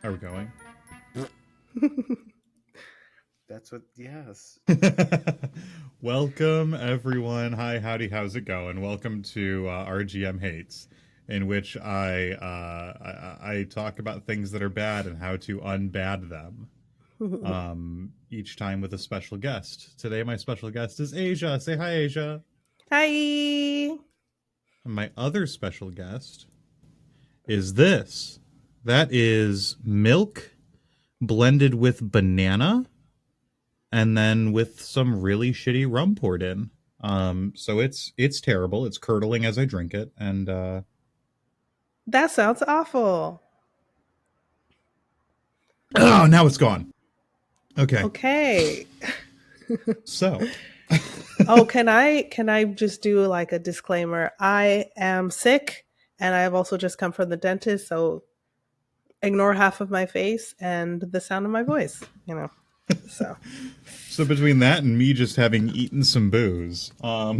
Are we going? That's what, yes. Welcome, everyone. Hi, howdy, how's it going? Welcome to RGM Hates, in which I talk about things that are bad and how to unbad them. Each time with a special guest. Today, my special guest is Asia. Say hi, Asia. Hi. And my other special guest is this. That is milk blended with banana and then with some really shitty rum poured in. So it's terrible. It's curdling as I drink it, and That sounds awful. oh, now it's gone. Okay, Okay. so Oh, can I just do like a disclaimer? I am sick and I've also just come from the dentist, so ignore half of my face and the sound of my voice. So, so between that and me just having eaten some booze, I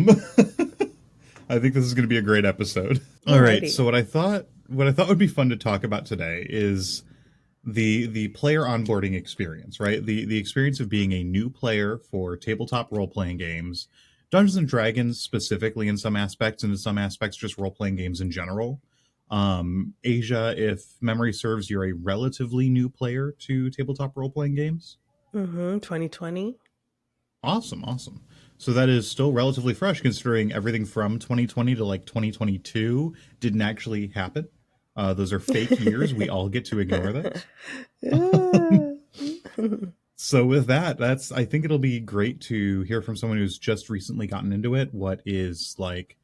think this is going to be a great episode. All right, alrighty. so what I thought would be fun to talk about today is the player onboarding experience, right? The experience of being a new player for tabletop role playing games, Dungeons and Dragons specifically in some aspects, and in some aspects just role playing games in general. Asia, if memory serves, you're a relatively new player to tabletop role playing games. 2020. Awesome, awesome. So that is still relatively fresh, considering everything from 2020 to like 2022 didn't actually happen. Those are fake years. We all get to ignore those. So with that, that's I think it'll be great to hear from someone who's just recently gotten into it. What is like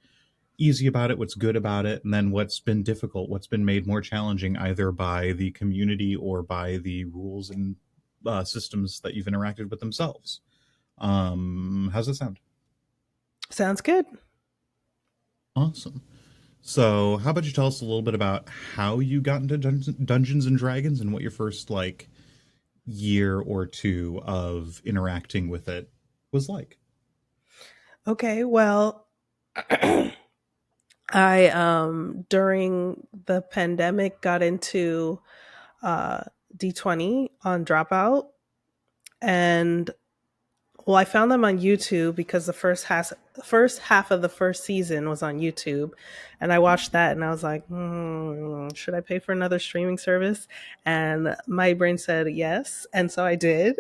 easy about it? What's good about it? And then what's been difficult? What's been made more challenging, either by the community or by the rules and systems that you've interacted with themselves? How's that sound? Sounds good. Awesome. So, how about you tell us a little bit about how you got into Dungeons and Dragons and what your first like year or two of interacting with it was like? Okay, well, I during the pandemic got into uh D20 on Dropout, and well, I found them on YouTube because the first half of the first season was on YouTube, and I watched that and I was like, should I pay for another streaming service? And my brain said yes, and so I did.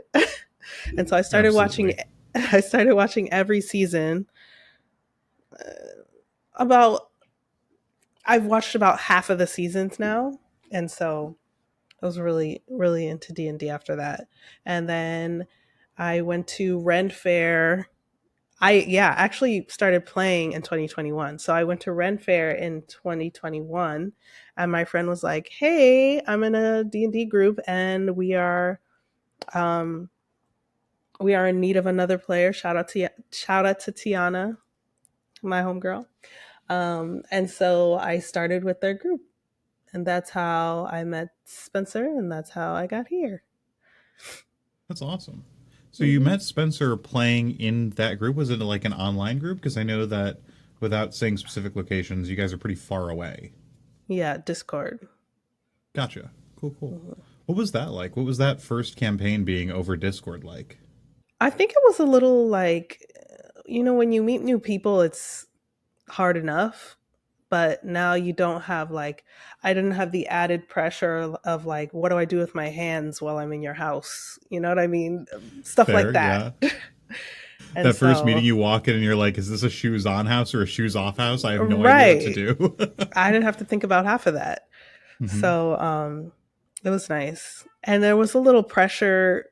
And so I started watching. Absolutely. I started watching every season. About I've watched about half of the seasons now, and so I was really really into D&D after that. And then I went to Ren Fair. I actually started playing in 2021. So I went to Ren Fair in 2021, and my friend was like, "Hey, I'm in a D&D group and um we are in need of another player. Shout out to Tiana, my homegirl." And so I started with their group, and that's how I met Spencer, and that's how I got here. That's awesome. So you Hmm. met Spencer playing in that group. Was it like an online group? Because I know that without saying specific locations, you guys are pretty far away. Yeah, Discord. Gotcha. Cool, cool. Mhm. What was that like? What was that first campaign being over Discord like? I think it was a little like, when you meet new people, it's hard enough, but now you don't have like, I didn't have the added pressure of like, what do I do with my hands while I'm in your house? You know what I mean? Stuff like Fair, that. yeah. And That first meeting so, you walk in and you're like, is this a shoes on house or a shoes off house? I have no idea what to right. do. I didn't have to think about half of that. Hmm. So, it was nice. And there was a little pressure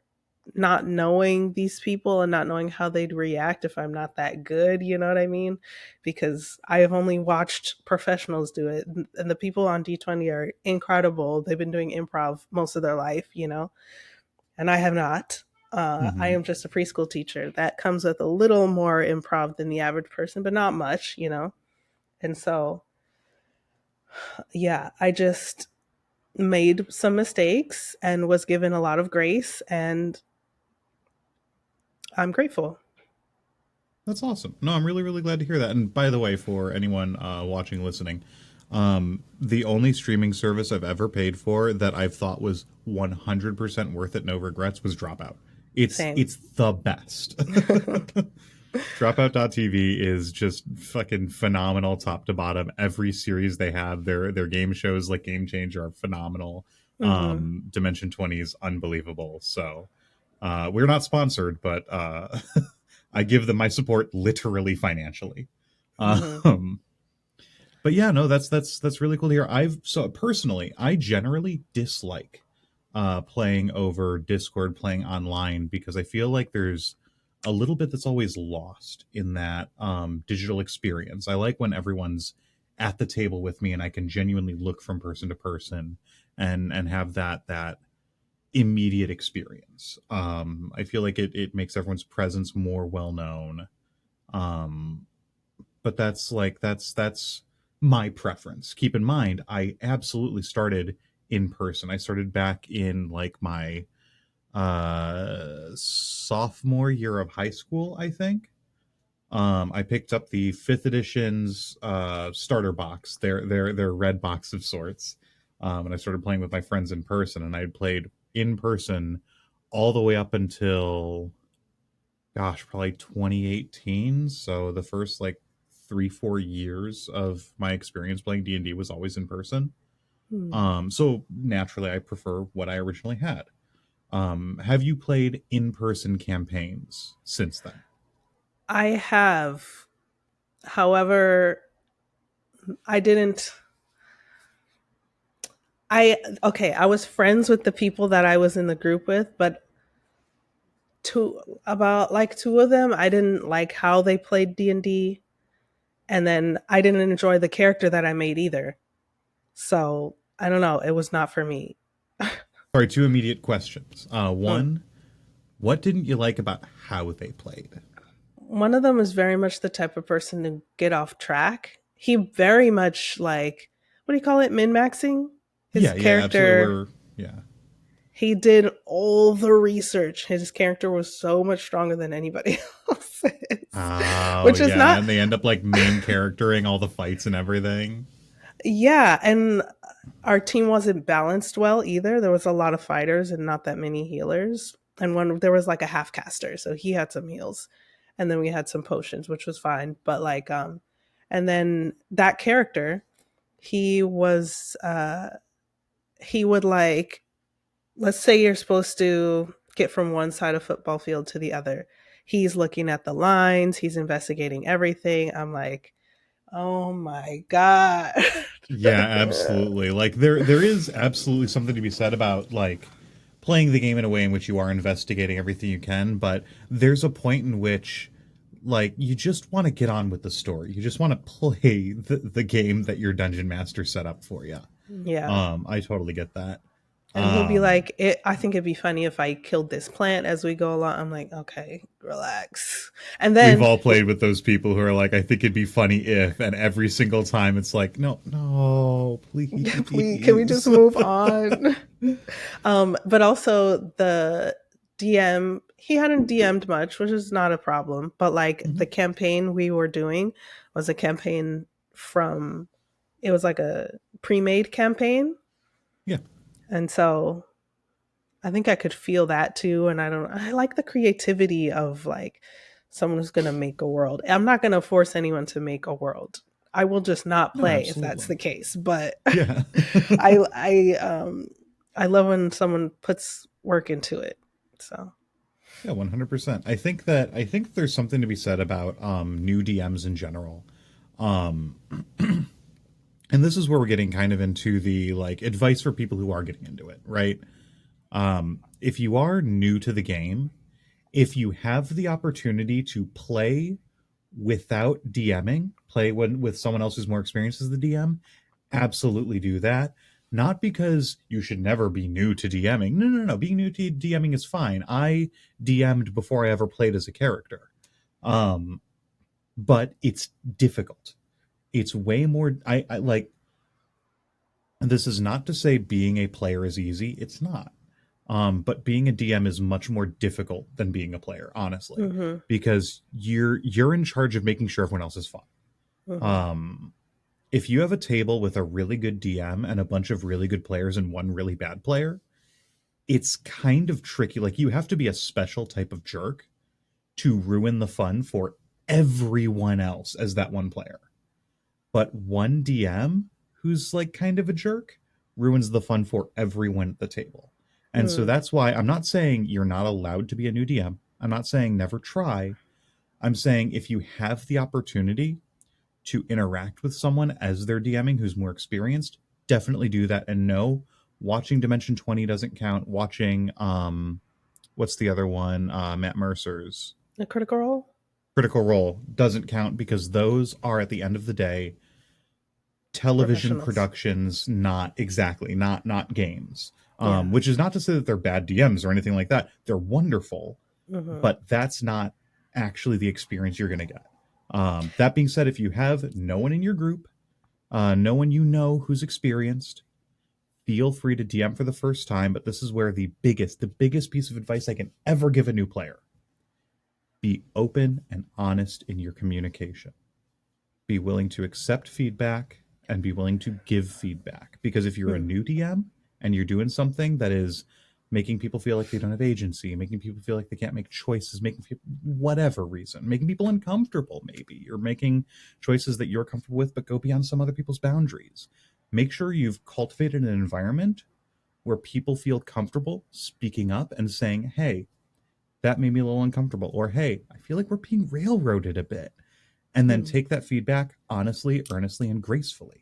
not knowing these people and not knowing how they'd react if I'm not that good, you know what I mean? Because I have only watched professionals do it, and the people on D20 are incredible. They've been doing improv most of their life, and I have not. I Hmm. am just a preschool teacher. That comes with a little more improv than the average person, but not much. And so, yeah, I just made some mistakes and was given a lot of grace, and I'm grateful. That's awesome. No, I'm really, really glad to hear that. And by the way, for anyone watching, listening, The only streaming service I've ever paid for that I've thought was 100% worth it, no regrets, was Dropout. Same. It's the best. Dropout.tv is just fucking phenomenal top to bottom. Every series they have, their game shows like Game Changer are phenomenal. Hmm. Dimension 20 is unbelievable. So we're not sponsored, but I give them my support literally financially. Hmm. Um, but yeah, no, that's really cool to hear. So personally, I generally dislike playing over Discord, playing online, because I feel like there's a little bit that's always lost in that digital experience. I like when everyone's at the table with me and I can genuinely look from person to person and have that immediate experience. I feel like it makes everyone's presence more well known. Um, but that's my preference. Keep in mind, I absolutely started in person. I started back in like my sophomore year of high school, I think. I picked up the fifth edition's starter box, their red box of sorts, and I started playing with my friends in person. And I had played in person all the way up until, gosh, probably 2018. So the first like 3-4 years of my experience playing D&D was always in person. So naturally, I prefer what I originally had. Have you played in-person campaigns since then? I have. However, I didn't. I was friends with the people that I was in the group with, but two of them, I didn't like how they played D&D, and then I didn't enjoy the character that I made either. So I don't know. It was not for me. Sorry, two immediate questions. Mm. One, what didn't you like about how they played? One of them is very much the type of person to get off track. He very much like, what do you call it, min maxing his Yeah, yeah, absolutely. character. Yeah. He did all the research. His character was so much stronger than anybody else's, Oh, which is yeah, not. and they end up like main charactering all the fights and everything. Yeah, and our team wasn't balanced well either. There was a lot of fighters and not that many healers. And when there was like a half caster, so he had some heals, and then we had some potions, which was fine. But and then that character, he was he would like, let's say you're supposed to get from one side of football field to the other. He's looking at the lines, he's investigating everything. I'm like, oh my god. Yeah, absolutely. Like there is absolutely something to be said about like playing the game in a way in which you are investigating everything you can, but there's a point in which like you just want to get on with the story. You just want to play the game that your dungeon master set up for you. Yeah. I totally get that. And he'll be Um like, I think it'd be funny if I killed this plant as we go along. I'm like, okay, relax. And we've then, all played with those people who are like, I think it'd be funny if, and every single time it's like, no, no, please, can we just please. move on? But also the DM, he hadn't DM'd much, which is not a problem. But like the campaign we were doing was a campaign from, it was like a pre-made campaign. Yeah. And so I think I could feel that too. And I like the creativity of like someone who's going to make a world. I'm not going to force anyone to make a world. I will just not No, play if that's absolutely. the case. But Yeah. I, I, um, I love when someone puts work into it. So, Yeah, 100%. I think there's something to be said about new DMs in general. Um and this is where we're getting kind of into the like advice for people who are getting into it, right? If you are new to the game, if you have the opportunity to play without DMing, play with someone else who's more experienced as the DM, absolutely do that. Not because you should never be new to DMing. No, no, no. Being new to DMing is fine. I DM'd before I ever played as a character. Um, but it's difficult. It's way more. I like. This is not to say being a player is easy. It's not. But being a DM is much more difficult than being a player, honestly, mm-hmm, because you're in charge of making sure everyone else is fine. mm-hmm. Um, if you have a table with a really good DM and a bunch of really good players and one really bad player, it's kind of tricky. Like, you have to be a special type of jerk to ruin the fun for everyone else as that one player. But one DM who's like kind of a jerk ruins the fun for everyone at the table. And so Mm. that's why I'm not saying you're not allowed to be a new DM. I'm not saying never try. I'm saying if you have the opportunity to interact with someone as they're DMing who's more experienced, definitely do that. And no, watching Dimension 20 doesn't count. Watching what's the other one? Matt Mercer's A Critical Role? Critical Role doesn't count, because those are, at the end of the day, television Professionals. productions, not exactly, not games. Yeah. Which is not to say that they're bad DMs or anything like that. They're wonderful, Hmm. but that's not actually the experience you're going to get. That being said, if you have no one in your group, no one you know who's experienced, feel free to DM for the first time. But this is where the biggest piece of advice I can ever give a new player: be open and honest in your communication. Be willing to accept feedback and be willing to give feedback. Because if you're a Hmm. new DM and you're doing something that is making people feel like they don't have agency, making people feel like they can't make choices, making people, whatever reason, making people uncomfortable, maybe you're making choices that you're comfortable with but go beyond some other people's boundaries, make sure you've cultivated an environment where people feel comfortable speaking up and saying, hey, that made me a little uncomfortable, or hey, I feel like we're being railroaded a bit, and then Hmm. take that feedback honestly, earnestly, and gracefully.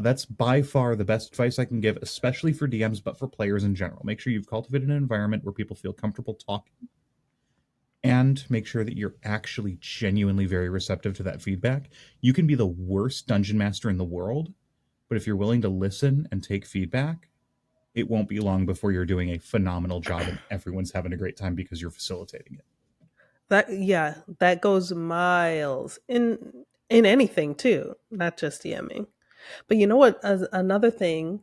That's by far the best advice I can give, especially for DMs, but for players in general. Make sure you've cultivated an environment where people feel comfortable talking, and make sure that you're actually genuinely very receptive to that feedback. You can be the worst dungeon master in the world, but if you're willing to listen and take feedback, it won't be long before you're doing a phenomenal job and everyone's having a great time because you're facilitating it. That, yeah, that goes miles in anything too, not just DMing. But you know what? Another thing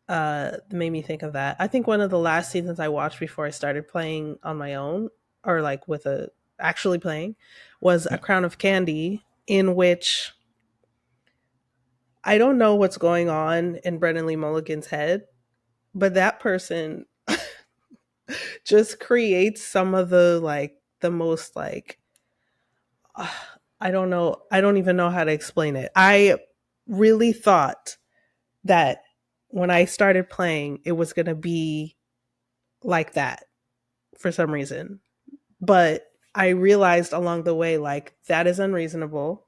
made me think of that. I think one of the last seasons I watched before I started playing on my own, or like with a actually playing, was A Yeah. Crown of Candy, in which I don't know what's going on in Brennan Lee Mulligan's head, but that person just creates some of the like the most like uh, I don't know. I don't even know how to explain it. I really thought that when I started playing, it was going to be like that for some reason. But I realized along the way, like, that is unreasonable.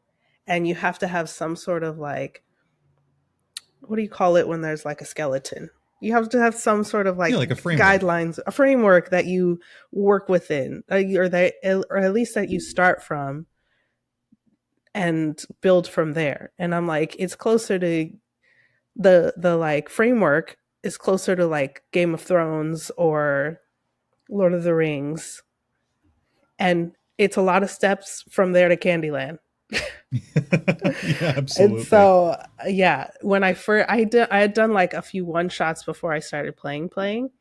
And you have to have some sort of like, what do you call it when there's like a skeleton? You have to have some sort of Yeah, like like a framework. guidelines, a framework that you work within, or at least that you start from and build from there. And I'm like, it's closer to the like framework is closer to like Game of Thrones or Lord of the Rings, and it's a lot of steps from there to Candyland. Yeah, And absolutely. so yeah, when I had done like a few one shots before I started playing.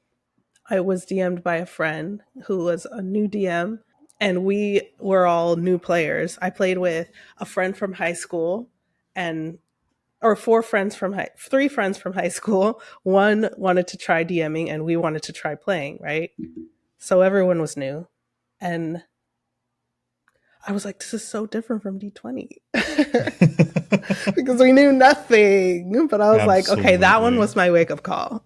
I was DM'd by a friend who was a new DM, and we were all new players. I played with a friend from high school, and or three friends from high school. One wanted to try DMing and we wanted to try playing, right? So everyone was new. And I was like, this is so different from D20. Because we knew nothing. But I was like, okay, that one Absolutely. was my wake up call.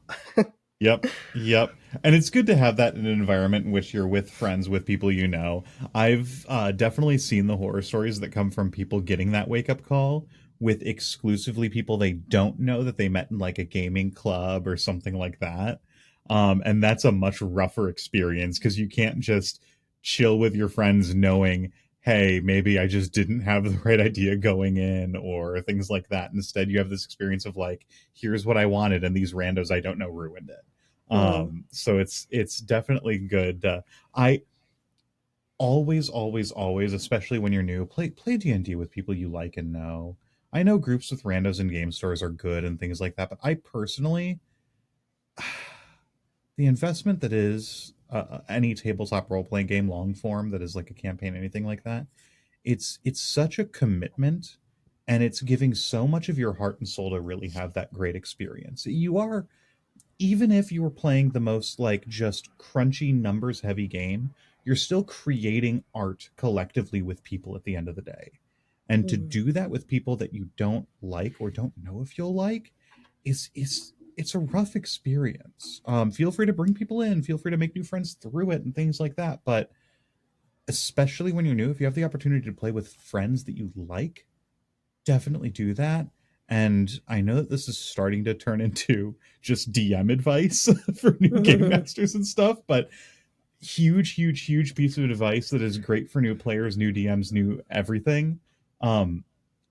Yep. Yep. And it's good to have that in an environment in which you're with friends, with people you know. I've definitely seen the horror stories that come from people getting that wake up call with exclusively people they don't know that they met in like a gaming club or something like that. And that's a much rougher experience because you can't just chill with your friends knowing, hey, maybe I just didn't have the right idea going in or things like that. Instead, you have this experience of like, here's what I wanted, and these randos I don't know ruined it. Mm. So it's definitely good. I always, especially when you're new, play D&D with people you like and know. I know groups with randos and game stores are good and things like that, but I personally, the investment that is any tabletop role playing game long form that is like a campaign, anything like that, it's such a commitment and it's giving so much of your heart and soul to really have that great experience. You are, even if you were playing the most like just crunchy numbers heavy game, you're still creating art collectively with people at the end of the day. And to Mhm. do that with people that you don't like or don't know if you'll like is it's a rough experience. Feel free to bring people in, feel free to make new friends through it and things like that. But especially when you're new, if you have the opportunity to play with friends that you like, definitely do that. And I know that this is starting to turn into just DM advice for new game masters and stuff, but huge piece of advice that is great for new players, new DMs, new everything. Um,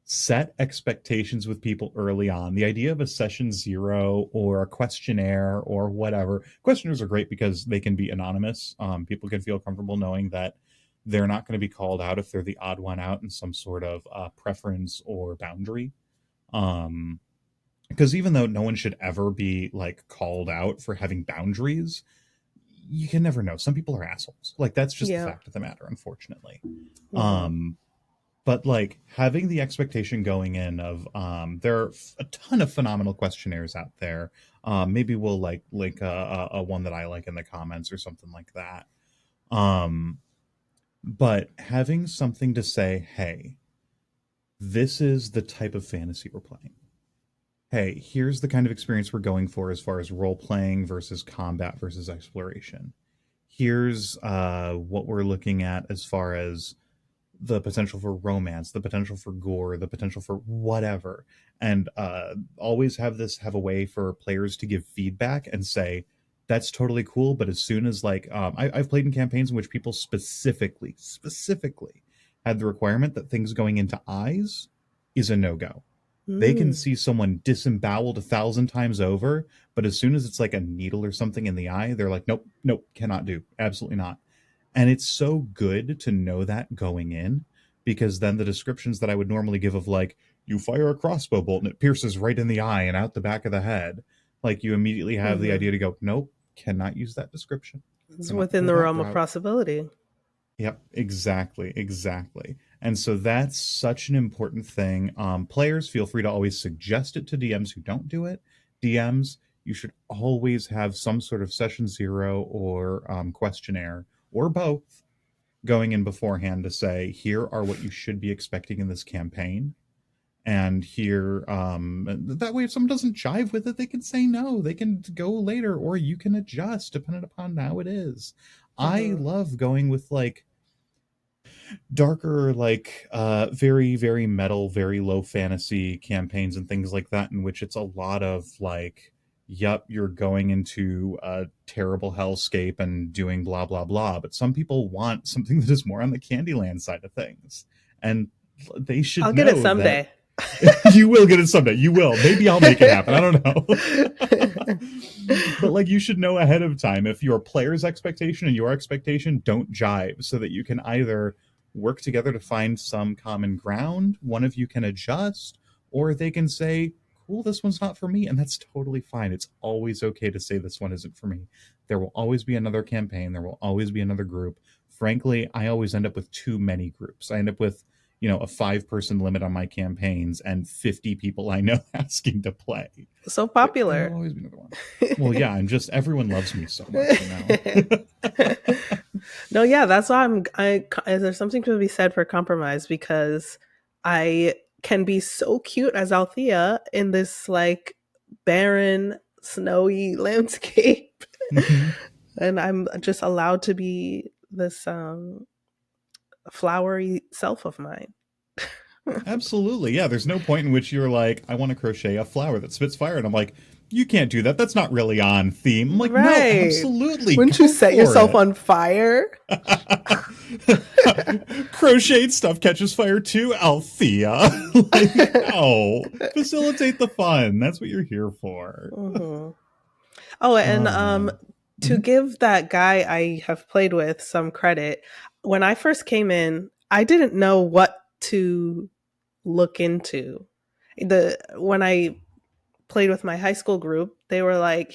Set expectations with people early on. The idea of a session zero or a questionnaire or whatever. Questionnaires are great because they can be anonymous. People can feel comfortable knowing that they're not going to be called out if they're the odd one out in some sort of preference or boundary. Um, because even though no one should ever be like called out for having boundaries, you can never know. Some people are assholes. Like that's just the Yeah. fact of the matter, unfortunately. Mhm. But like having the expectation going in of there are a ton of phenomenal questionnaires out there. Maybe we'll like link a one that I like in the comments or something like that. Um, but having something to say, hey, this is the type of fantasy we're playing. Hey, here's the kind of experience we're going for as far as role playing versus combat versus exploration. Here's what we're looking at as far as the potential for romance, the potential for gore, the potential for whatever. And always have a way for players to give feedback and say, that's totally cool. But as soon as like I've played in campaigns in which people specifically had the requirement that things going into eyes is a no-go. They can Mm. see someone disemboweled 1,000 times over, but as soon as it's like a needle or something in the eye, they're like, nope, cannot do, absolutely not. And it's so good to know that going in, because then the descriptions that I would normally give of like, you fire a crossbow bolt and it pierces right in the eye and out the back of the head, like you immediately have the Mhm. idea to go, nope, cannot use that description. It's Cannot within go the that realm of route. possibility. Yep, exactly. And so that's such an important thing. Players, feel free to always suggest it to DMs who don't do it. DMs, you should always have some sort of session zero or questionnaire or both going in beforehand to say, here are what you should be expecting in this campaign. And here, that way, if someone doesn't jive with it, they can say no. They can go later, or you can adjust depending upon how it is. I Mhm. love going with like darker, like very metal, very low fantasy campaigns and things like that, in which it's a lot of like, yep, you're going into a terrible hellscape and doing blah blah blah. But some people want something that is more on the Candyland side of things, and they I'll should get it know that someday. you will get it someday. You will. Maybe I'll make it happen. I don't know. But like you should know ahead of time if your player's expectation and your expectation don't jive, so that you can either work together to find some common ground, one of you can adjust, or they can say, cool, this one's not for me. And that's totally fine. It's always okay to say this one isn't for me. There will always be another campaign. There will always be another group. Frankly, I always end up with too many groups. I end up with a 5-person limit on my campaigns and 50 people I know asking to play. So But there will popular. always be another one. Well, yeah, I'm just everyone loves me so much. No, yeah, that's why there's something to be said for compromise, because I can be so cute as Althea in this like barren, snowy landscape. Mhm. And I'm just allowed to be this flowery self of mine. Absolutely. Yeah, there's no point in which you're like, I want to crochet a flower that spits fire. And I'm like, you can't do that. That's not really on theme. I'm like, no, Right. absolutely. Wouldn't you Go set for yourself it. on fire? Crocheted stuff catches fire too, Althea. Like, no. Facilitate the fun. That's what you're here for. Mhm. Oh, and Oh, man. to Mhm. give that guy I have played with some credit, when I first came in, I didn't know what to look into. When I played with my high school group, he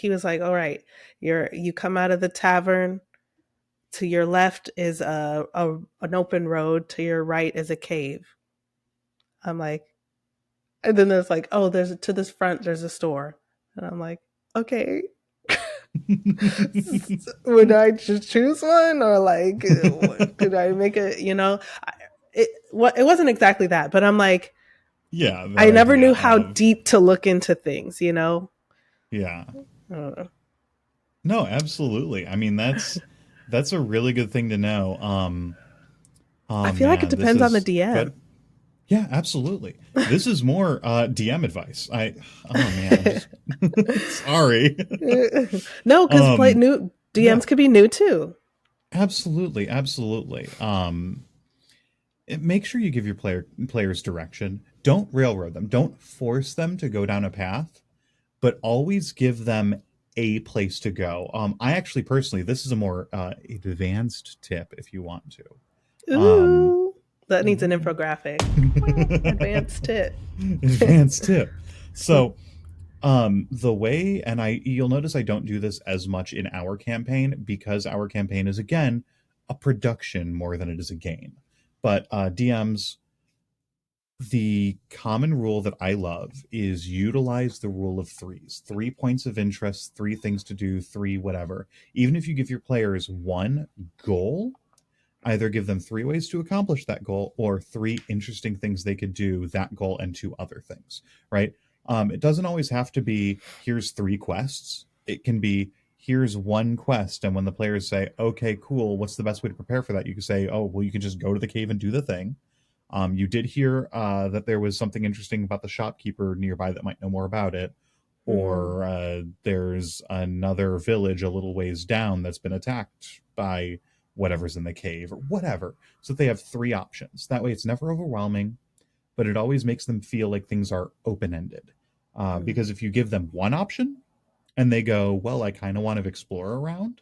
was like, "All right, you come out of the tavern. To your left is an open road. To your right is a cave." I'm like, And then there's like, oh, there's to this front, there's a store. And I'm like, okay, would I just choose one or like, could I make it, it wasn't exactly that, but I'm like, Yeah, I that never idea knew how of deep to look into things, you know? yeah. I don't know. No, absolutely. I mean, that's a really good thing to know. I Oh feel like it man, this depends on the is DM. good. Yeah, absolutely. This is more DM advice. Oh man, I'm just sorry. No, because play Um new yeah, DMs could be new too. absolutely, absolutely. Make sure you give your players direction. Don't railroad them. Don't force them to go down a path, but always give them a place to go. I actually personally, this is a more advanced tip if you want to. Um, Ooh, that needs an ooh. infographic. Advanced tip. Advanced tip. So, the way, and you'll notice I don't do this as much in our campaign because our campaign is again a production more than it is a game. But DMs, the common rule that I love is utilize the rule of threes. 3 points of interest, three things to do, three whatever. Even if you give your players one goal, either give them three ways to accomplish that goal or three interesting things they could do that goal and two other things, right? It doesn't always have to be here's three quests. It can be here's one quest, and when the players say okay cool, what's the best way to prepare for that, you can say oh well, you can just go to the cave and do the thing. You did hear that there was something interesting about the shopkeeper nearby that might know more about it, Mm. or there's another village a little ways down that's been attacked by whatever's in the cave, or whatever. So they have three options. That way, it's never overwhelming, but it always makes them feel like things are open ended. Mm. Because if you give them one option and they go, well, I kind of want to explore around,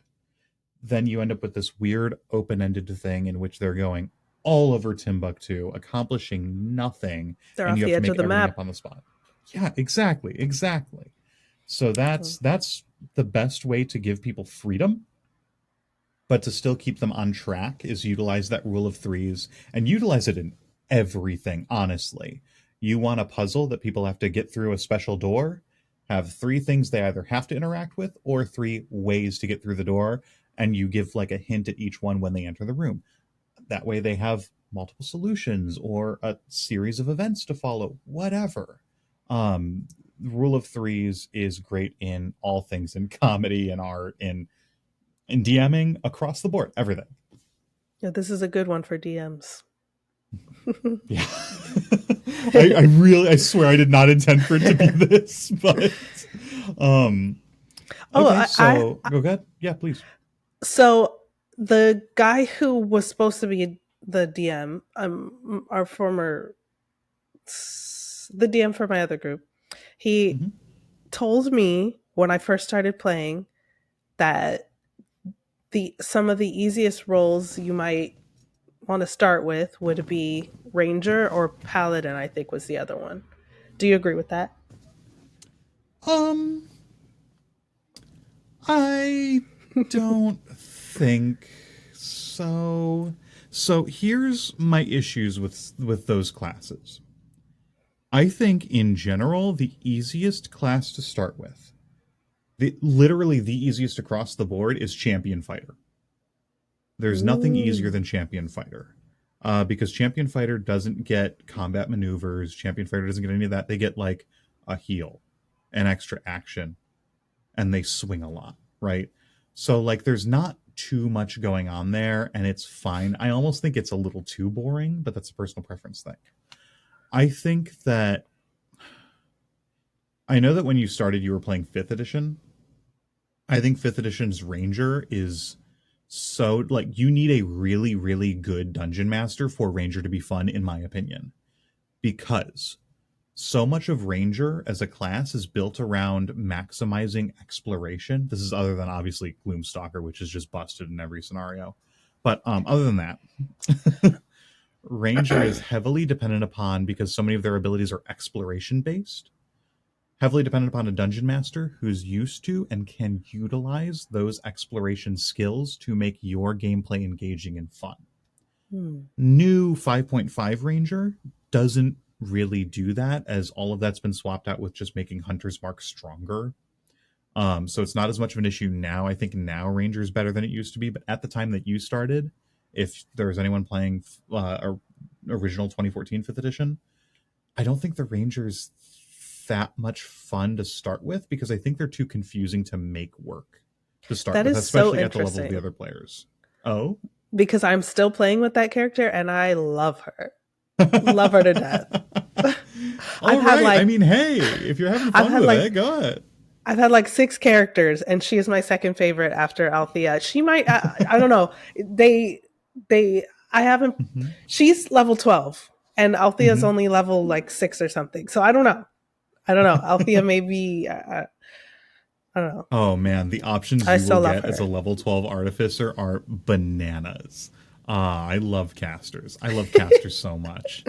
then you end up with this weird open-ended thing in which they're going all over Timbuktu, accomplishing nothing, They're and off you have the to edge of make the everything map. up on the spot. Yeah, exactly, exactly. So that's the best way to give people freedom, but to still keep them on track is utilize that rule of threes and utilize it in everything, honestly. You want a puzzle that people have to get through a special door, have three things they either have to interact with or three ways to get through the door, and you give like a hint at each one when they enter the room. That way they have multiple solutions or a series of events to follow, whatever. The rule of threes is great in all things, in comedy and art, in DMing, across the board, everything. Yeah, this is a good one for DMs. Yeah. I swear I did not intend for it to be this, but um Oh, okay, so go ahead. Yeah, please. so the guy who was supposed to be the DM, our former, the DM for my other group, he Hmm. told me when I first started playing that the some of the easiest roles you might want to start with would be Ranger or Paladin, I think was the other one. Do you agree with that? Um I don't think so. So here's my issues with those classes. I think in general the easiest class to start with, literally the easiest across the board, is Champion Fighter. There's nothing easier Ooh. than Champion Fighter. Because Champion Fighter doesn't get combat maneuvers. Champion Fighter doesn't get any of that. They get like a heal, an extra action, and they swing a lot, right? So like there's not too much going on there, and it's fine. I almost think it's a little too boring, but that's a personal preference thing. I think that I know that when you started you were playing 5th edition. I think 5th edition's Ranger is so like you need a really really good dungeon master for Ranger to be fun, in my opinion, because so much of Ranger as a class is built around maximizing exploration. This is other than obviously Gloomstalker, which is just busted in every scenario. But other than that, Ranger is heavily dependent upon, because so many of their abilities are exploration based, heavily dependent upon a dungeon master who's used to and can utilize those exploration skills to make your gameplay engaging and fun. Hmm. New 5.5 Ranger doesn't really do that, as all of that's been swapped out with just making Hunter's Mark stronger. So it's not as much of an issue now. I think now Ranger is better than it used to be, but at the time that you started, if there was anyone playing original 2014 5th edition, I don't think the Ranger's that much fun to start with, because I think they're too confusing to make work to start That with, is so especially at the level of the interesting other players. Oh, because I'm still playing with that character and I love her. Love her to death. All I've had right. like I mean, hey, if you're having I've fun had with like it, go ahead. I've had like 6 characters, and she is my second favorite after Althea. She might, I don't know. They, I haven't, Mhm. she's level 12, and Althea's Mhm. only level like 6 or something. So I don't know. Althea may be, I don't know. Oh man, the options I you will still love get as a her. level 12 artificer are bananas. I love casters. I love casters so much.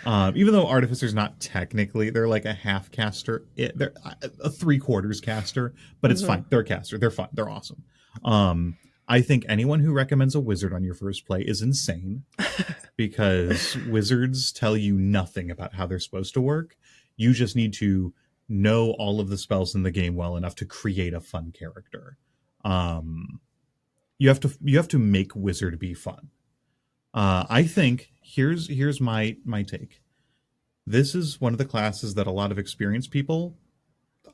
Even though artificer's not technically, they're like a half caster. They're a 3/4 caster, but it's Hmm. fine. They're a caster. They're fun. They're awesome. I think anyone who recommends a wizard on your first play is insane, because wizards tell you nothing about how they're supposed to work. You just need to know all of the spells in the game well enough to create a fun character. Um, you have to make wizard be fun. I think here's my take. This is one of the classes that a lot of experienced people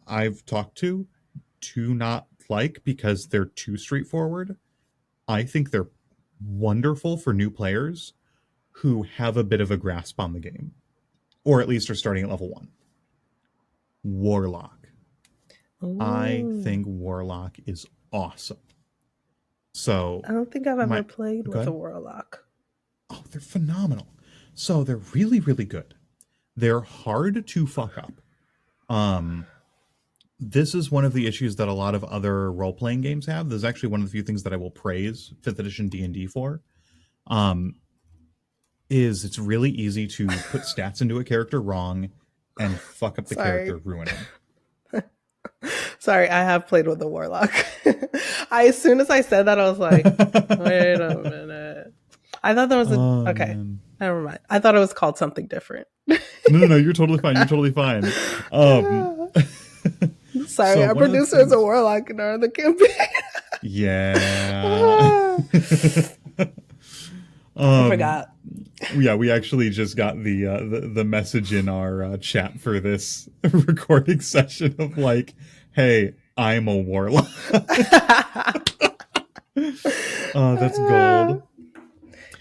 I've talked to do not like because they're too straightforward. I think they're wonderful for new players who have a bit of a grasp on the game, or at least are starting at level 1. Warlock. I Ooh. think Warlock is awesome. So I don't think I've ever my played go with a ahead. warlock. Oh, they're phenomenal. So they're really, really good. They're hard to fuck up. Um, this is one of the issues that a lot of other role-playing games have. This is actually one of the few things that I will praise 5th edition D&D for. Um, is it's really easy to put stats into a character wrong and fuck up the Sorry. character, ruin him. Sorry, I have played with a warlock. As soon as I said that, I was like, wait a minute. I thought there was Oh okay. man. Never mind. I thought it was called something different. No, you're totally fine. You're totally fine. Um, Sorry, so our one of the producer is a things, warlock in our other campaign. yeah. I um, forgot. yeah, we actually just got the message in our chat for this recording session of like, hey, I'm a warlock. That's gold. So,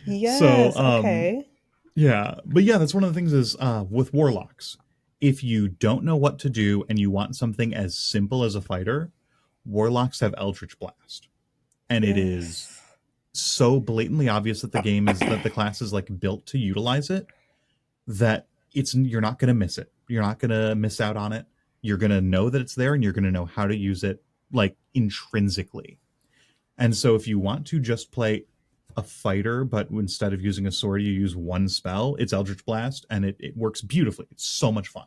Yes, okay. yeah, but yeah, that's one of the things is with warlocks. If you don't know what to do and you want something as simple as a fighter, warlocks have Eldritch Blast, and it is Yes. so blatantly obvious that the class is like built to utilize it, that you're not going to miss it. You're not going to miss out on it. You're going to know that it's there, and you're going to know how to use it like intrinsically. And so if you want to just play a fighter, but instead of using a sword, you use one spell, it's Eldritch Blast, and it works beautifully. It's so much fun.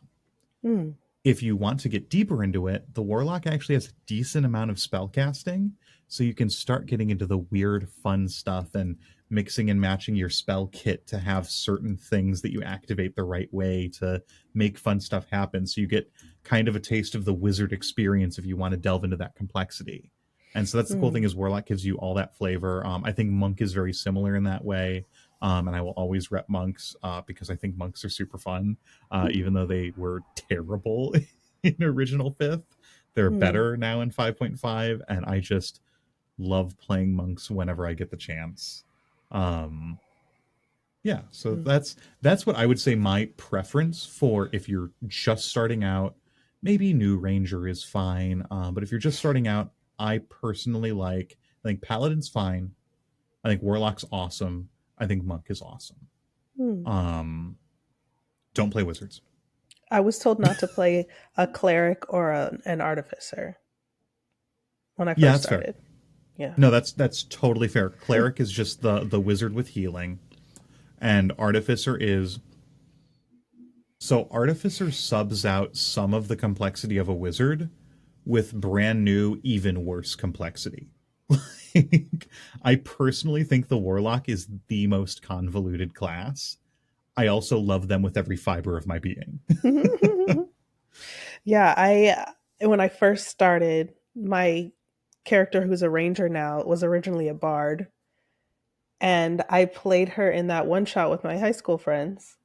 Mm. If you want to get deeper into it, the Warlock actually has a decent amount of spell casting, so you can start getting into the weird, fun stuff and mixing and matching your spell kit to have certain things that you activate the right way to make fun stuff happen. So you get kind of a taste of the wizard experience if you want to delve into that complexity. And so that's the cool thing Mm. is Warlock gives you all that flavor. I think Monk is very similar in that way. And I will always rep monks because I think monks are super fun, even though they were terrible in original fifth. They're Mm. better now in 5.5, and I just love playing monks whenever I get the chance. Um, yeah, so Mm. that's what I would say my preference for if you're just starting out. Maybe new ranger is fine, but if you're just starting out, I personally like. I think paladin's fine. I think warlock's awesome. I think monk is awesome. Mm. Um, don't play wizards. I was told not to play a cleric or an artificer when I Yeah, first that's fair. started. Yeah. No, that's totally fair. Cleric is just the wizard with healing, and artificer is so artificer subs out some of the complexity of a wizard with brand new, even worse complexity. Like, I personally think the warlock is the most convoluted class. I also love them with every fiber of my being. Yeah, I when I first started, my character who's a ranger now was originally a bard, and I played her in that one shot with my high school friends,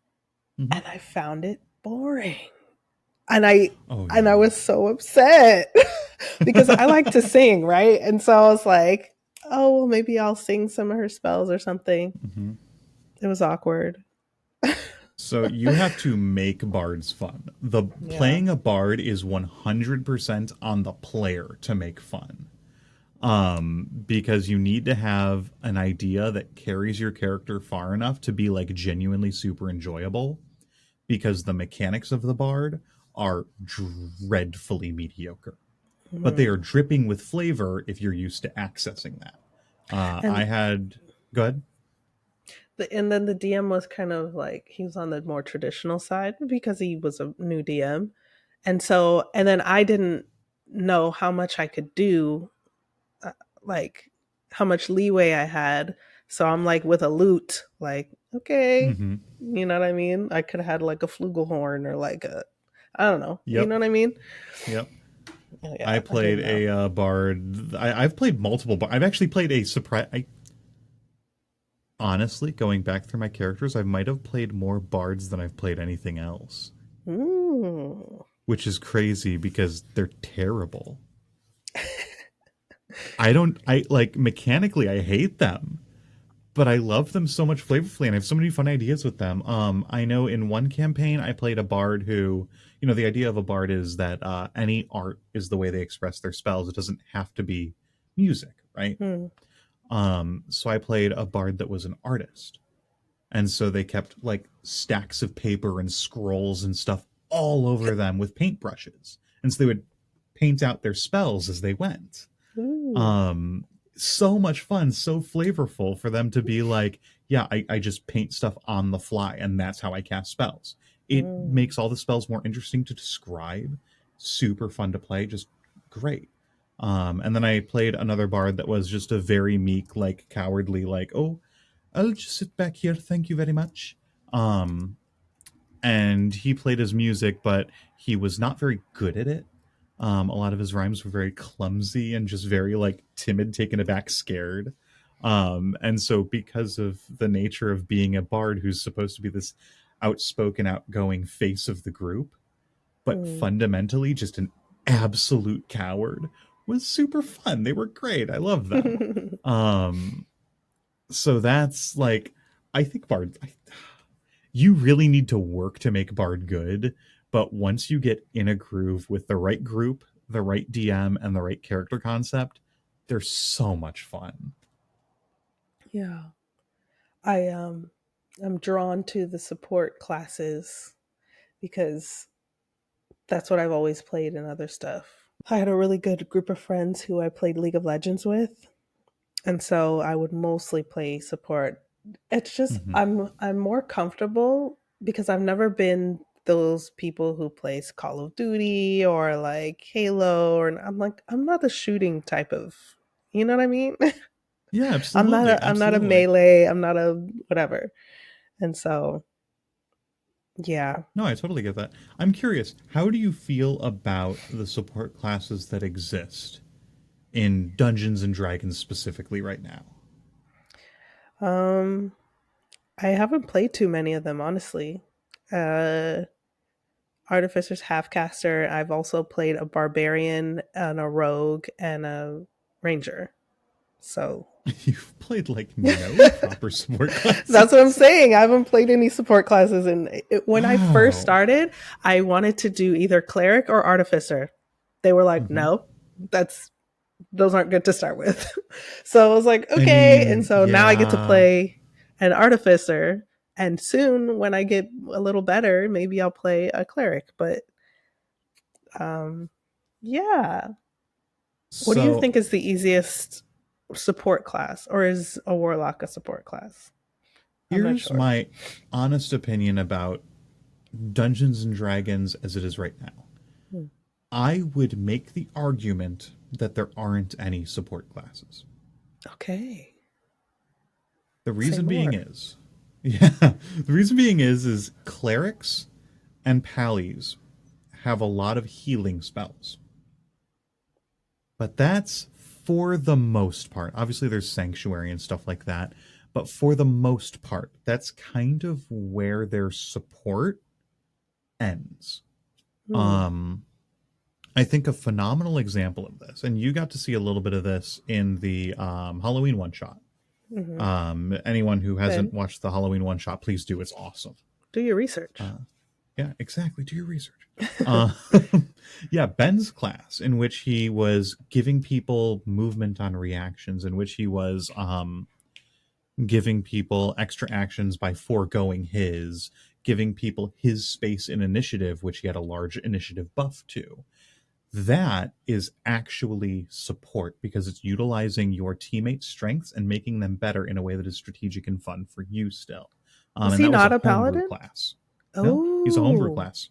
Mhm. and I found it boring. And I Oh and I yeah. was so upset because I like to sing, right? And so I was like, "Oh, well, maybe I'll sing some of her spells or something." Hmm. It was awkward. So you have to make bards fun. The Yeah. playing a bard is 100% on the player to make fun. Because you need to have an idea that carries your character far enough to be like genuinely super enjoyable, because the mechanics of the bard are dreadfully mediocre, but they are Mhm. dripping with flavor if you're used to accessing that. I And had Go ahead. and then the DM was kind of like he was on the more traditional side because he was a new DM. And then I didn't know how much I could do, uh, like how much leeway I had. So I'm like with a lute, like, okay, Mm-hmm. you know what I mean? I could have had like a flugelhorn or like a, I don't know, you Yep. know what I mean? Yep. Oh, I yeah, I played didn't know. a bard. I've played multiple. I've actually played a surprise. Honestly, going back through my characters, I might have played more bards than I've played anything else, Mm. which is crazy because they're terrible. I don't. I like mechanically. I hate them, but I love them so much flavorfully, and I have so many fun ideas with them. I know in one campaign I played a bard who, the idea of a bard is that any art is the way they express their spells. It doesn't have to be music, right? Mm. So I played a bard that was an artist, and so they kept like stacks of paper and scrolls and stuff all over them with paintbrushes, and so they would paint out their spells as they went. Ooh. um so much fun, so flavorful for them to be like, yeah, I just paint stuff on the fly and that's how I cast spells. It Mm. makes all the spells more interesting to describe, super fun to play, just great. And then I played another bard that was just a very meek, like cowardly, like, oh, I'll just sit back here, thank you very much. um and he played his music, but he was not very good at it. A lot of his rhymes were very clumsy and just very like timid, taken aback, scared. And so, because of the nature of being a bard who's supposed to be this outspoken, outgoing face of the group, but Mm. fundamentally just an absolute coward, was super fun. They were great. I love them. Um, so that's like, I think Bard. You really need to work to make Bard good, but once you get in a groove with the right group, the right DM, and the right character concept, they're so much fun. Yeah. I I'm drawn to the support classes because that's what I've always played in other stuff. I had a really good group of friends who I played League of Legends with, and so I would mostly play support. It's just Hmm. I'm more comfortable because I've never been those people who plays Call of Duty or like Halo, or I'm not the shooting type of, you know what I mean? Yeah, absolutely, I'm not a absolutely. melee, I'm not a whatever. And so, yeah. No, I totally get that. I'm curious, how do you feel about the support classes that exist in Dungeons and Dragons specifically right now? Um I haven't played too many of them, honestly. Uh Artificer's Halfcaster. I've also played a barbarian and a rogue and a ranger. So You've played like no that's proper support what I'm classes. saying. I haven't played any support classes. And when I first Wow. started, I wanted to do either cleric or artificer. They were like, Hmm. no, that's those aren't good to start with. So I was like, I okay. And mean, so now I get to yeah. play an artificer. And soon, when I get a little better, maybe I'll play a cleric. But um, yeah. What do you So think is the easiest support class? Or is a warlock a support class? I'm not here's sure. my honest opinion about Dungeons and Dragons as it is right now. Hmm. I would make the argument that there aren't any support classes. Okay. The Say reason being more. Yeah. The reason being is clerics and pallies have a lot of healing spells. But that's for the most part. Obviously, there's sanctuary and stuff like that. But for the most part, that's kind of where their support ends. Hmm. Um, I think a phenomenal example of this, and you got to see a little bit of this in the Halloween one shot. Hmm. Anyone who hasn't Ben, watched the Halloween one shot, please do. It's awesome. do your research. Uh, yeah, exactly. Do your research. Uh, yeah, Ben's class, in which he was giving people movement on reactions, in which he was giving people extra actions by foregoing his, giving people his space in initiative, which he had a large initiative buff to. That is actually support because it's utilizing your teammates' strengths and making them better in a way that is strategic and fun for you still. Was And he that was a not a homebrew paladin? class. No, he's a homebrew Oh, class.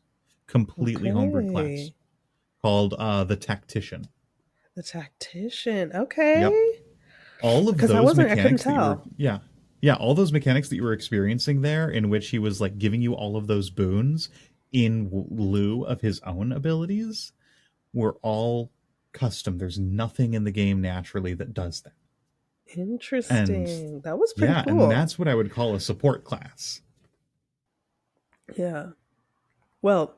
Completely homebrew class okay. called the Tactician. The tactician. Yep. Okay. All of Because those I couldn't mechanics that you were, tell. yeah. Yeah, all those mechanics that you were experiencing there, in which he was like giving you all of those boons in lieu of his own abilities, were all custom. There's nothing in the game naturally that does that. And Interesting. That was pretty yeah, and cool. that's what I would call a support class. Yeah. Well,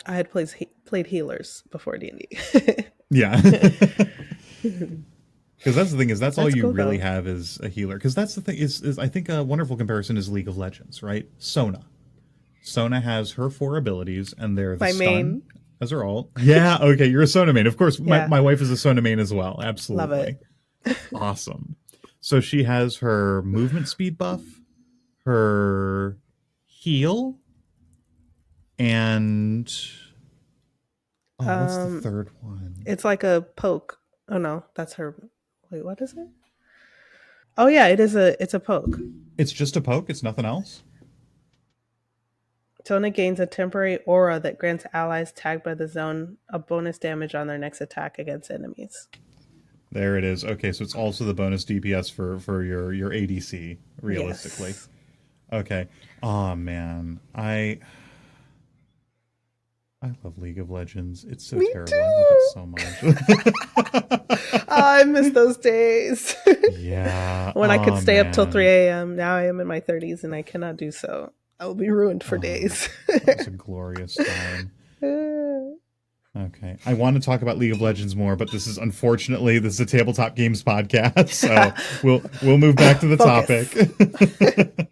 I had played healers before D&D. Yeah. Because that's the thing, is that's all That's you cool really though. have is a healer. Because that's the thing, is I think a wonderful comparison is League of Legends, right? Sona has her four abilities, and they're the My stun, main. as are all. Yeah, okay, you're a Sona main. Of course, Yeah. my wife is a Sona main as well. Love Absolutely. it. Awesome. So she has her movement speed buff, her heal, and oh, what's the Um, third one? it's like a poke. Oh no, that's her. Wait, what is it? Oh yeah, it's a poke. It's just a poke. It's nothing else. Tona gains a temporary aura that grants allies tagged by the zone a bonus damage on their next attack against enemies. There it is. Okay, so it's also the bonus DPS for your ADC. Realistically, Yes. okay. Oh man, I love League of Legends. It's so Me terrible. I love it too. so much. I miss those days. Yeah. When I could Oh stay up till man. 3 a.m. Now I am in my 30s and I cannot do so. I will be ruined for Oh, days. that was a glorious time. Okay. I want to talk about League of Legends more, but this is a tabletop games podcast, so we'll move back to the Focus. topic.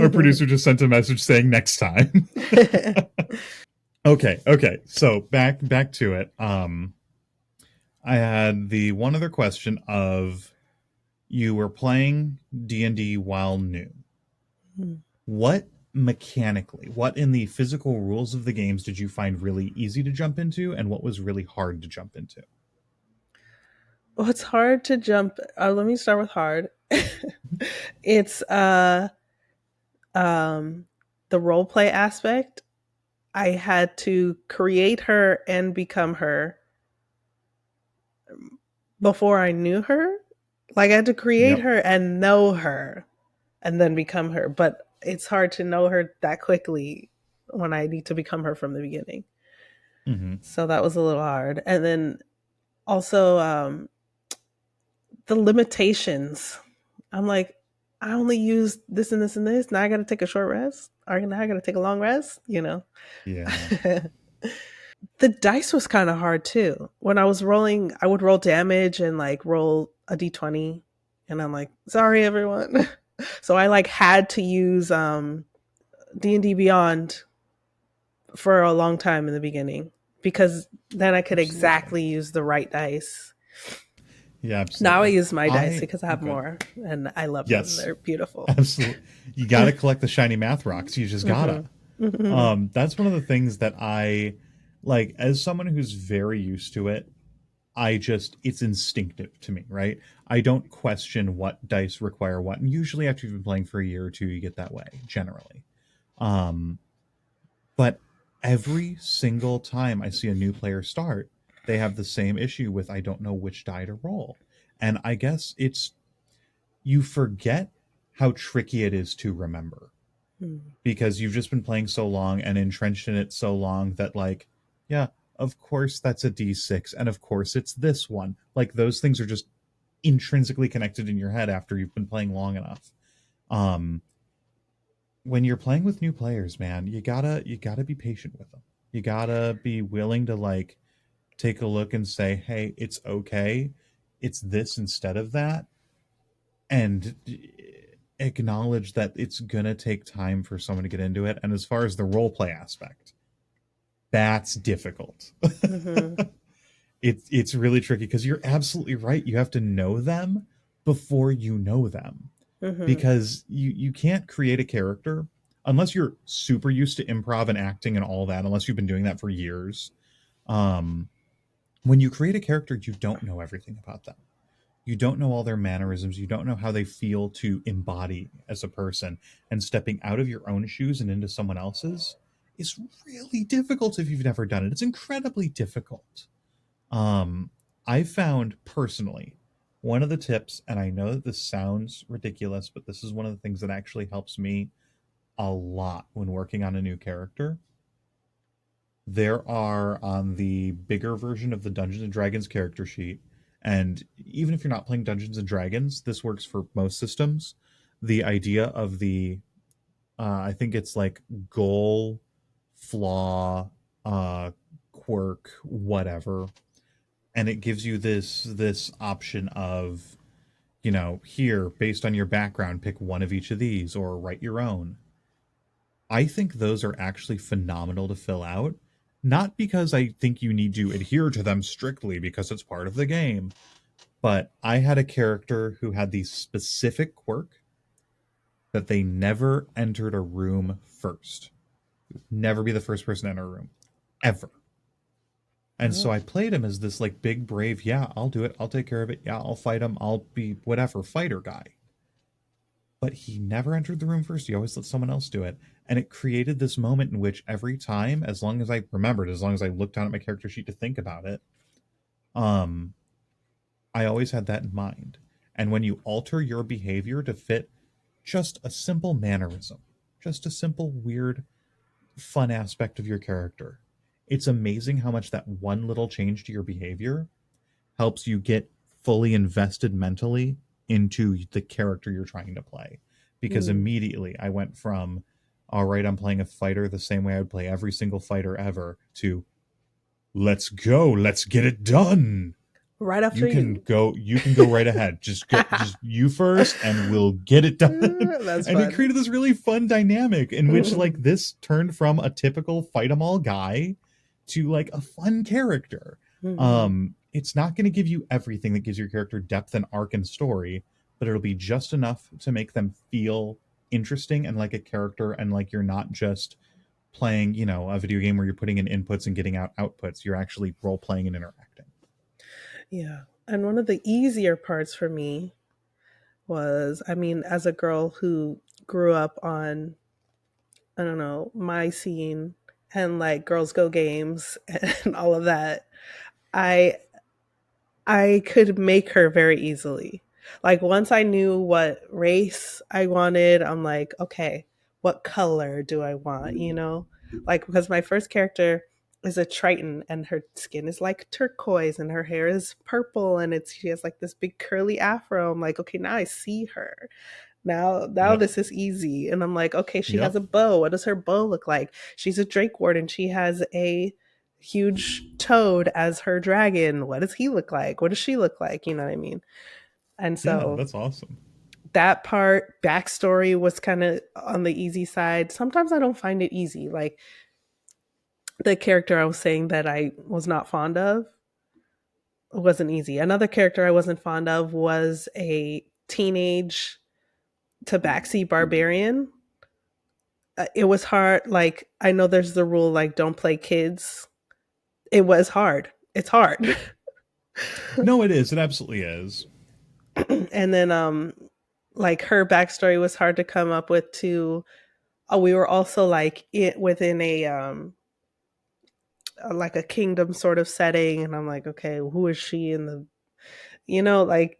Our producer just sent a message saying next time. Okay. So back to it. I had the one other question of, you were playing D&D while new. What mechanically, what in the physical rules of the games did you find really easy to jump into, and what was really hard to jump into? Well, it's hard to jump. Let me start with hard. It's um the role play aspect. I had to create her and become her before I knew her. Like I had to create Yep. her and know her and then become her. But it's hard to know her that quickly when I need to become her from the beginning. Mm-hmm. So that was a little hard. And then also the limitations. I'm like, I only use this and this and this. Now I got to take a short rest. Or now I got to take a long rest. Yeah. The dice was kind of hard too. When I was rolling, I would roll damage and like roll a d20, and I'm like, sorry everyone. So I like had to use D&D Beyond for a long time in the beginning because then I could Absolutely. exactly use the right dice. Yeah, Now I absolutely. use my dice I because I oh, have good. more and I love them. Yes. They're beautiful. Absolutely. You got to collect the shiny math rocks. You just gotta. Hmm. Hmm. That's one of the things that I like, as someone who's very used to it. It's instinctive to me, right? I don't question what dice require what. And usually after you've been playing for a year or two, you get that way, generally. Um, but every single time I see a new player start, they have the same issue with, I don't know which die to roll. And I guess it's, you forget how tricky it is to remember, because you've just been playing so long and entrenched in it so long that, like, yeah, of course that's a D6, and of course it's this one. Like, those things are just intrinsically connected in your head after you've been playing long enough. um when you're playing with new players, man, you gotta be patient with them. You gotta be willing to, like, take a look and say, hey, it's okay, it's this instead of that, and acknowledge that it's gonna take time for someone to get into it. And as far as the role play aspect, that's difficult. Mm-hmm. It's really tricky because you're absolutely right. You have to know them before you know them, Mm-hmm. because you can't create a character unless you're super used to improv and acting and all that. Unless you've been doing that for years. Um, when you create a character, you don't know everything about them. You don't know all their mannerisms. You don't know how they feel to embody as a person. And stepping out of your own shoes and into someone else's is really difficult if you've never done it. It's incredibly difficult. Um, I found personally one of the tips, and I know that this sounds ridiculous, but this is one of the things that actually helps me a lot when working on a new character. There are, on the bigger version of the Dungeons and Dragons character sheet, and even if you're not playing Dungeons and Dragons, this works for most systems. The idea of the, I think it's like goal, flaw, quirk, whatever, and it gives you this option of, here, based on your background, pick one of each of these or write your own. I think those are actually phenomenal to fill out. Not because I think you need to adhere to them strictly because it's part of the game, but I had a character who had the specific quirk that they never entered a room first. Never be the first person to enter a room. Ever. And so Oh. I played him as this, like, big, brave, yeah, I'll do it. I'll take care of it. Yeah, I'll fight him. I'll be whatever, fighter guy. But he never entered the room first. He always let someone else do it. And it created this moment in which every time, as long as I remembered, as long as I looked down at my character sheet to think about it, um, I always had that in mind. And when you alter your behavior to fit just a simple mannerism, just a simple, weird, fun aspect of your character, it's amazing how much that one little change to your behavior helps you get fully invested mentally into the character you're trying to play. Because Mm. immediately I went from, all right, I'm playing a fighter the same way I would play every single fighter ever, to, let's go, let's get it done. Right after You can you. go, you can go right ahead. Just you first and we'll get it done. That's And it fun. created this really fun dynamic in which, like, this turned from a typical fight 'em all guy to, like, a fun character. Mm-hmm. It's not going to give you everything that gives your character depth and arc and story, but it'll be just enough to make them feel interesting and like a character, and like you're not just playing, a video game where you're putting in inputs and getting out outputs. You're actually role playing and interacting. Yeah. And one of the easier parts for me was, I mean, as a girl who grew up on, I don't know, my scene and like Girls Go Games and all of that, I I could make her very easily. Like once I knew what race I wanted, I'm like, okay, what color do I want, you know? Like because my first character is a Triton and her skin is like turquoise and her hair is purple and she has like this big curly afro. I'm like, okay, now I see her. Now Yep. this is easy. And I'm like, okay, she has Yep. a bow. What does her bow look like? She's a Drake warden. She has a huge toad as her dragon. What does he look like? What does she look like? You know what I mean? And Yeah, so that's awesome. that part, backstory was kind of on the easy side. Sometimes I don't find it easy. Like the character I was saying that I was not fond of wasn't easy. Another character I wasn't fond of was a teenage tabaxi barbarian. It was hard. Like, I know there's the rule, like, don't play kids. It was hard. It's hard. No, it is. It absolutely is. And then, like, her backstory was hard to come up with, too. We were also, like, within like a kingdom sort of setting. And I'm like, okay, who is she in the, like,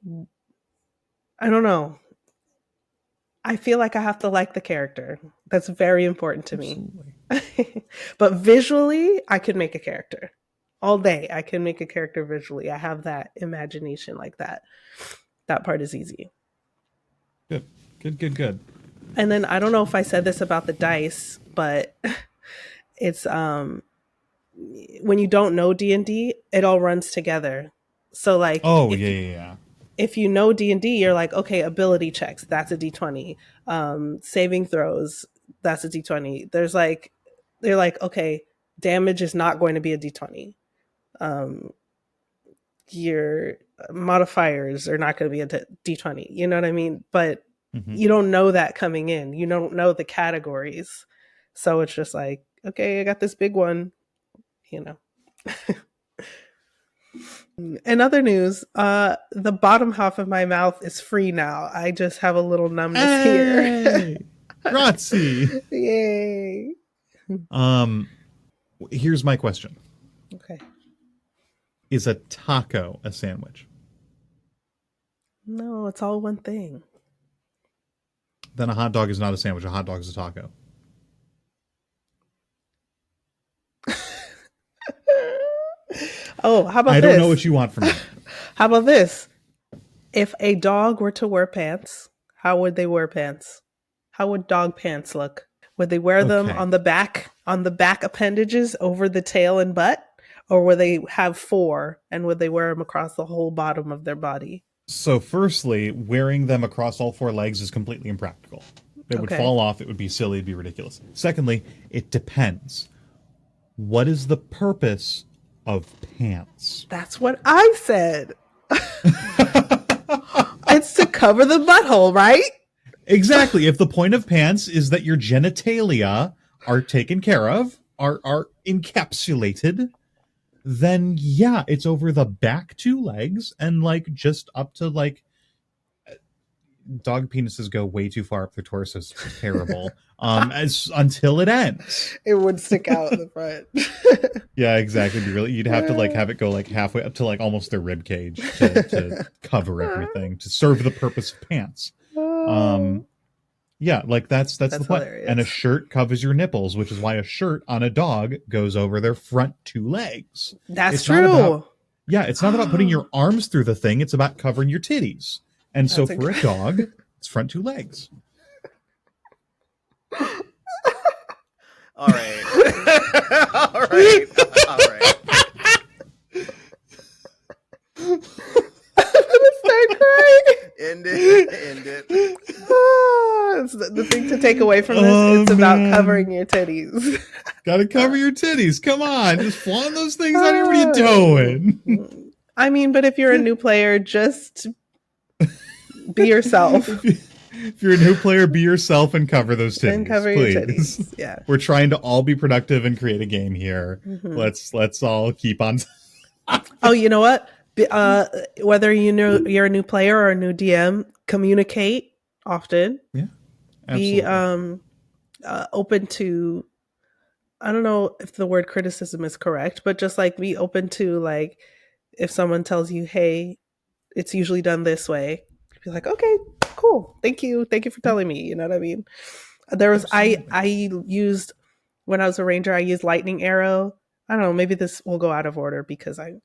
I don't know. I feel like I have to like the character. That's very important to me. Absolutely. But visually, I could make a character all day. I can make a character visually. I have that imagination like that. That part is easy. Good. And then I don't know if I said this about the dice, but it's when you don't know D&D, it all runs together. So like Oh, yeah. if you know D&D, you're like, okay, ability checks, that's a D20. Saving throws, that's a D20. They're like, okay, damage is not going to be a D20. Your modifiers are not going to be a D20. You know what I mean? But you don't know that coming in. You don't know the categories. So it's just like, okay, I got this big one, you know. In other news, the bottom half of my mouth is free now. I just have a little numbness here. Grazie. Yay. Here's my question. Okay. Is a taco a sandwich? No, it's all one thing. Then a hot dog is not a sandwich. A hot dog is a taco. Oh, how about this? I don't know what you want from me. How about this? If a dog were to wear pants, how would they wear pants? How would dog pants look? Would they wear them on the back appendages over the tail and butt? Or would they have 4 and would they wear them across the whole bottom of their body? So firstly, wearing them across all 4 legs is completely impractical. It would fall off. It would be silly. It'd be ridiculous. Secondly, it depends. What is the purpose of pants? That's what I said. It's to cover the butthole, right? Exactly. If the point of pants is that your genitalia are taken care of, are encapsulated, then yeah, it's over the back 2 legs and like just up to like dog penises go way too far up their torsos. It's terrible. As until it ends. It would stick out in the front. Yeah, exactly. You'd have to like have it go like halfway up to like almost their rib cage to cover everything to serve the purpose of pants. Yeah, like that's the point. Hilarious. And a shirt covers your nipples, which is why a shirt on a dog goes over their front 2 legs. That's true. It's not about putting your arms through the thing. It's about covering your titties. And so for a dog, it's front 2 legs. All right. All right. I'm gonna start crying. End it. It's the thing to take away from this. It's about covering your titties. Gotta cover your titties. Come on. Just flaunt those things out here. What are you doing? I mean, but if you're a new player, just be yourself. If you're a new player, be yourself and cover those titties. And cover please. your titties. Yeah. We're trying to all be productive and create a game here. Let's all keep on. Oh, you know what? Whether you know you're a new player or a new DM, communicate often. Yeah. Absolutely. Be open to, I don't know if the word criticism is correct, but just like be open to like if someone tells you, hey, it's usually done this way, be like, okay, cool. Thank you for telling me. You know what I mean? There was I used when I was a ranger, I used lightning arrow. I don't know, maybe this will go out of order because I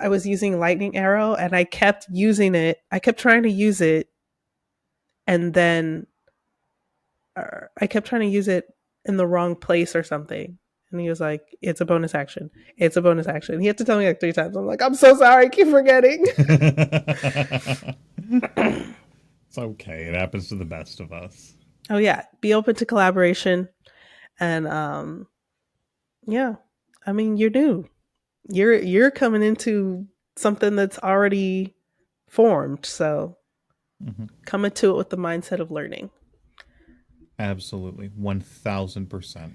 was using lightning arrow and I kept using it. I kept trying to use it and then I kept trying to use it in the wrong place or something. And he was like, it's a bonus action. It's a bonus action. He had to tell me like 3 times. I'm like, I'm so sorry. I keep forgetting. It's okay. It happens to the best of us. Oh, yeah. Be open to collaboration. And yeah, I mean, you're new. You're coming into something that's already formed. So come into it with the mindset of learning. Absolutely. 1000%.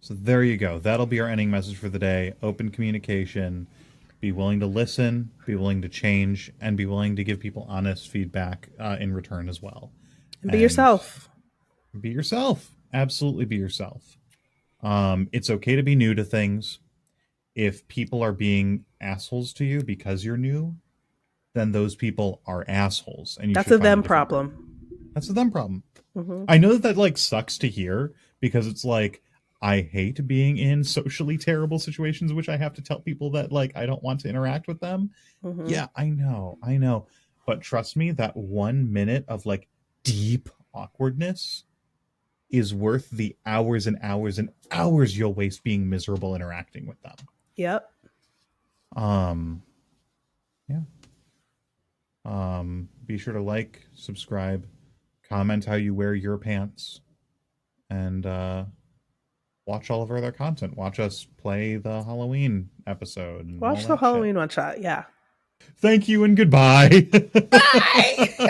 So there you go. That'll be our ending message for the day. Open communication. Be willing to listen, be willing to change, and be willing to give people honest feedback in return as well. And be yourself. Be yourself. Absolutely be yourself. It's okay to be new to things. If people are being assholes to you because you're new, then those people are assholes. And that's a them problem. That's a them problem. Mm-hmm. I know that like sucks to hear because it's like I hate being in socially terrible situations which I have to tell people that like I don't want to interact with them. Mm-hmm. Yeah, I know. But trust me, that 1 minute of like deep awkwardness is worth the hours and hours and hours you'll waste being miserable interacting with them. Yep. Yeah. Be sure to like, subscribe, comment how you wear your pants, and watch all of our other content. Watch us play the Halloween episode and all Watch the that shit. Halloween one shot. Yeah. Thank you and goodbye. Bye.